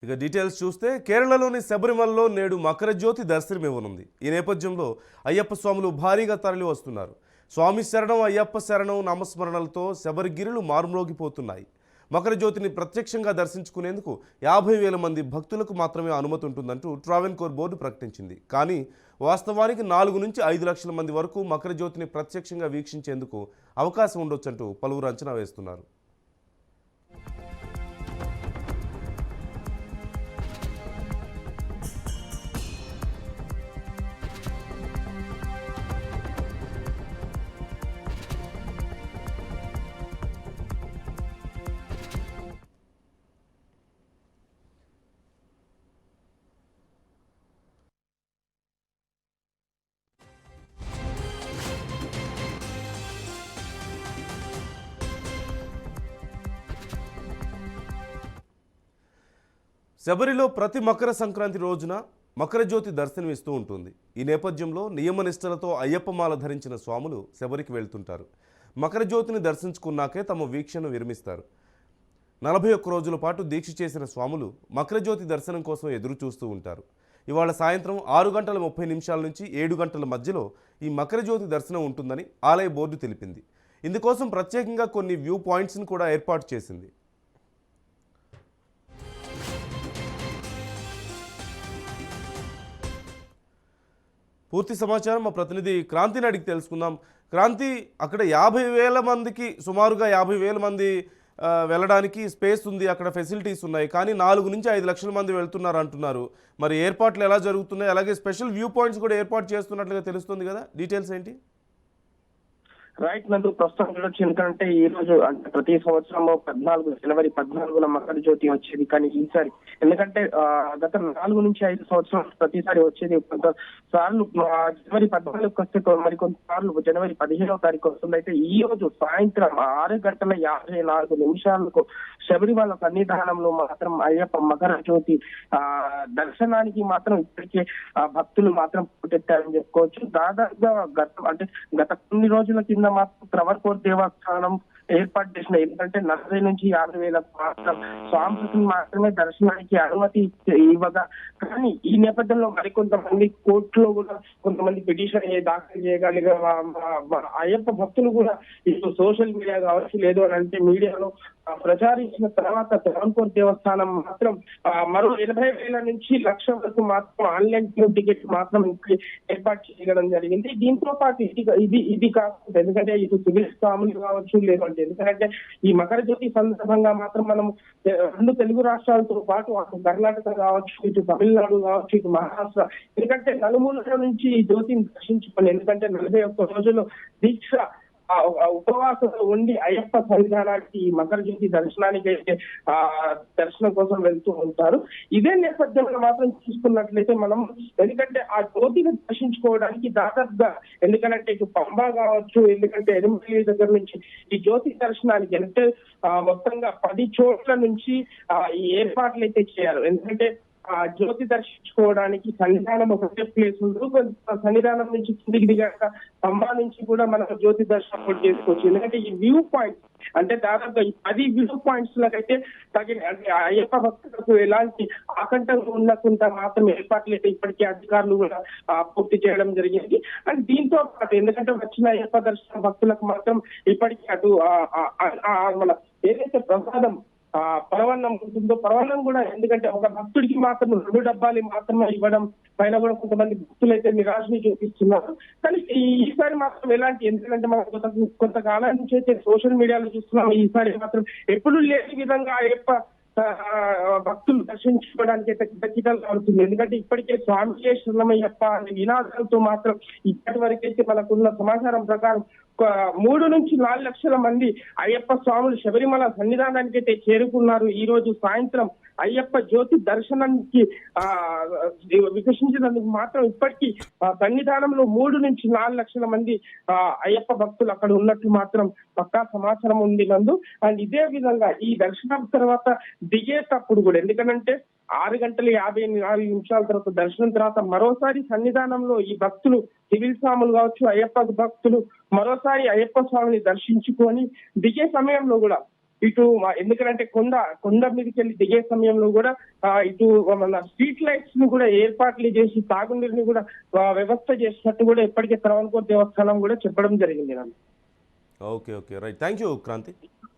ఇక డీటెయిల్స్ చూస్తే కేరళలోని శబరిమలలో నేడు మకర జ్యోతి దర్శనమివ్వనుంది. ఈ నేపథ్యంలో అయ్యప్ప స్వాములు భారీగా తరలి వస్తున్నారు. స్వామి శరణం అయ్యప్ప శరణం నామస్మరణలతో శబరిగిరులు మారుమ్రోగిపోతున్నాయి. మకర జ్యోతిని ప్రత్యక్షంగా దర్శించుకునేందుకు 50,000 మంది భక్తులకు మాత్రమే అనుమతి ఉంటుందంటూ ట్రావెన్కోర్ బోర్డు ప్రకటించింది. కానీ వాస్తవానికి 4 నుంచి 5 లక్షల మంది వరకు మకర జ్యోతిని ప్రత్యక్షంగా వీక్షించేందుకు అవకాశం ఉండొచ్చంటూ పలువురు అంచనా వేస్తున్నారు. శబరిలో ప్రతి మకర సంక్రాంతి రోజున మకర జ్యోతి దర్శనమిస్తూ ఉంటుంది. ఈ నేపథ్యంలో నియమనిష్టలతో అయ్యప్పమాల ధరించిన స్వాములు శబరికి వెళ్తుంటారు. మకర జ్యోతిని దర్శించుకున్నాకే తమ వీక్షను విరమిస్తారు. 41 రోజుల పాటు దీక్ష చేసిన స్వాములు మకర జ్యోతి దర్శనం కోసం ఎదురు చూస్తూ ఉంటారు. ఇవాళ సాయంత్రం 6:30 నుంచి 7 గంటల మధ్యలో ఈ మకర జ్యోతి దర్శనం ఉంటుందని ఆలయ బోర్డు తెలిపింది. ఇందుకోసం ప్రత్యేకంగా కొన్ని వ్యూ పాయింట్స్ని కూడా ఏర్పాటు చేసింది. పూర్తి సమాచారం మా ప్రతినిధి క్రాంతిని అడిగి తెలుసుకుందాం. క్రాంతి, అక్కడ 50,000 మందికి సుమారుగా 50,000 మంది వెళ్ళడానికి స్పేస్ ఉంది, అక్కడ ఫెసిలిటీస్ ఉన్నాయి. కానీ 4 నుంచి 5 లక్షల మంది వెళ్తున్నారు అంటున్నారు. మరి ఏర్పాట్లు ఎలా జరుగుతున్నాయి, అలాగే స్పెషల్ వ్యూ పాయింట్స్ కూడా ఏర్పాటు చేస్తున్నట్లుగా తెలుస్తుంది కదా, డీటెయిల్స్ ఏంటి? రైట్ నందు, ప్రస్తుతం చూడొచ్చు. ఎందుకంటే ఈ రోజు అంటే ప్రతి సంవత్సరం జనవరి 14 మకర జ్యోతి వచ్చేది. కానీ ఈసారి ఎందుకంటే గత 4 నుంచి 5 సంవత్సరాలు ప్రతిసారి వచ్చేది. కొంతసార్లు జనవరి 14 వస్తే మరికొంతసార్లు జనవరి 15వ తారీఖు వస్తుంది. అయితే ఈ రోజు సాయంత్రం 6:54 శబరిమల సన్నిధానంలో మాత్రం అయ్యప్ప మకర జ్యోతి దర్శనానికి మాత్రం ఇప్పటికే భక్తులు మాత్రం పోటెత్తారని చెప్పుకోవచ్చు. దాదాపుగా గత కొన్ని రోజుల కింద మాత్రం ట్రావెన్కోర్ దేవస్థానం ఏర్పాటు చేసిన ఎందుకంటే 40 నుంచి 50,000 మాత్రం స్వాములకు మాత్రమే దర్శనానికి అనుమతి ఇవ్వగా, కానీ ఈ నేపథ్యంలో మరికొంతమంది కోర్టులో కూడా కొంతమంది పిటిషన్ దాఖలు చేయగలిగే అయ్యప్ప భక్తులు కూడా ఇటు సోషల్ మీడియా కావచ్చు, లేదు అని అంటే మీడియాలో ప్రచారించిన తర్వాత ట్రావెన్కోర్ దేవస్థానం మాత్రం మరో 80,000 నుంచి 1,00,000 వరకు మాత్రం ఆన్లైన్ టికెట్ మాత్రం ఏర్పాటు చేయడం జరిగింది. దీంతో పాటు ఇది కాకుండా ఎందుకంటే ఇటు సివిల్ స్వాములు కావచ్చు, లేదంటే ఎందుకంటే ఈ మకర జ్యోతి సందర్భంగా మాత్రం మనం 2 తెలుగు రాష్ట్రాలతో పాటు అటు కర్ణాటక కావచ్చు, ఇటు తమిళనాడు కావచ్చు, ఇటు మహారాష్ట్ర, ఎందుకంటే నలుమూలల నుంచి ఈ జ్యోతిని దర్శించుకోండి. ఎందుకంటే 41 రోజులు దీక్ష ఉపవాసం ఉండి అయ్యప్ప సన్నిధానానికి ఈ మకర జ్యోతి దర్శనానికి అయితే దర్శనం కోసం వెళ్తూ ఉంటారు. ఇదే నేపథ్యంలో మాత్రం చూసుకున్నట్లయితే మనం ఎందుకంటే ఆ జ్యోతిని దర్శించుకోవడానికి దాదాపుగా ఎందుకంటే ఇటు పంబా కావచ్చు, ఎందుకంటే ఎనిమిది దగ్గర నుంచి ఈ జ్యోతి దర్శనానికి అంటే మొత్తంగా 10 చోట్ల నుంచి ఈ ఏర్పాట్లు అయితే చేయాలి. ఎందుకంటే జ్యోతి దర్శించుకోవడానికి సన్నిధానం ఒకటే ప్లేస్ ఉంది. సన్నిధానం నుంచి కిందికి దిగాక పంబా నుంచి కూడా మనం జ్యోతి దర్శనం కూడా చేసుకోవచ్చు. ఎందుకంటే ఈ వ్యూ పాయింట్స్ అంటే దాదాపుగా 10 వ్యూ పాయింట్స్ లకైతే తగిన అంటే అయ్యప్ప భక్తులకు ఎలాంటి ఆకంఠంగా ఉండకుండా మాత్రం ఏర్పాట్లు అయితే ఇప్పటికే అధికారులు కూడా పూర్తి చేయడం జరిగింది. అండ్ దీంతో పాటు ఎందుకంటే వచ్చిన అయ్యప్ప దర్శన భక్తులకు మాత్రం ఇప్పటికీ అటు మన ఏదైతే ప్రసాదం పరవన్నం ఉంటుందో పరవన్నం కూడా ఎందుకంటే ఒక భక్తుడికి మాత్రం 2 డబ్బాలు మాత్రమే ఇవ్వడం పైన కూడా కొంతమంది భక్తులు అయితే నిరాశని చూపిస్తున్నారు. కానీ ఈసారి మాత్రం ఎలాంటి ఎందుకంటే మనం కొంతకాలం నుంచి అయితే సోషల్ మీడియాలో చూస్తున్నాం. ఈసారి మాత్రం ఎప్పుడు లేని విధంగా అయ్యప్ప భక్తులు దర్శించుకోవడానికి అయితే కిటకిటలు అవుతుంది. ఎందుకంటే ఇప్పటికే స్వామి శరణమయ్యప్ప అనే నినాదాలతో మాత్రం ఇప్పటి వరకైతే మనకున్న సమాచారం ప్రకారం 3 నుంచి 4 లక్షల మంది అయ్యప్ప స్వాములు శబరిమల సన్నిధానానికి అయితే చేరుకున్నారు. ఈ రోజు సాయంత్రం అయ్యప్ప జ్యోతి దర్శనానికి వికసించినందుకు మాత్రం ఇప్పటికీ సన్నిధానంలో 3 నుంచి 4 లక్షల మంది అయ్యప్ప భక్తులు అక్కడ ఉన్నట్లు మాత్రం పక్కా సమాచారం ఉంది నందు. అండ్ ఇదే విధంగా ఈ దర్శనం తర్వాత దిగేటప్పుడు కూడా ఎందుకంటే 6:54 తర్వాత దర్శనం తర్వాత మరోసారి సన్నిధానంలో ఈ భక్తులు సివిల్ స్వాములు కావచ్చు, అయ్యప్ప భక్తులు మరోసారి అయ్యప్ప స్వామిని దర్శించుకొని దిగే సమయంలో కూడా ఇటు ఎందుకంటే కొండ మీదకి వెళ్ళి దిగే సమయంలో కూడా ఇటు మన స్ట్రీట్ లైట్స్ ను కూడా ఏర్పాట్లు చేసి తాగునీరుని కూడా వ్యవస్థ చేసినట్టు కూడా ఇప్పటికే త్రవణకోట దేవస్థానం కూడా చెప్పడం జరిగింది. Okay, right. Thank you Kranti.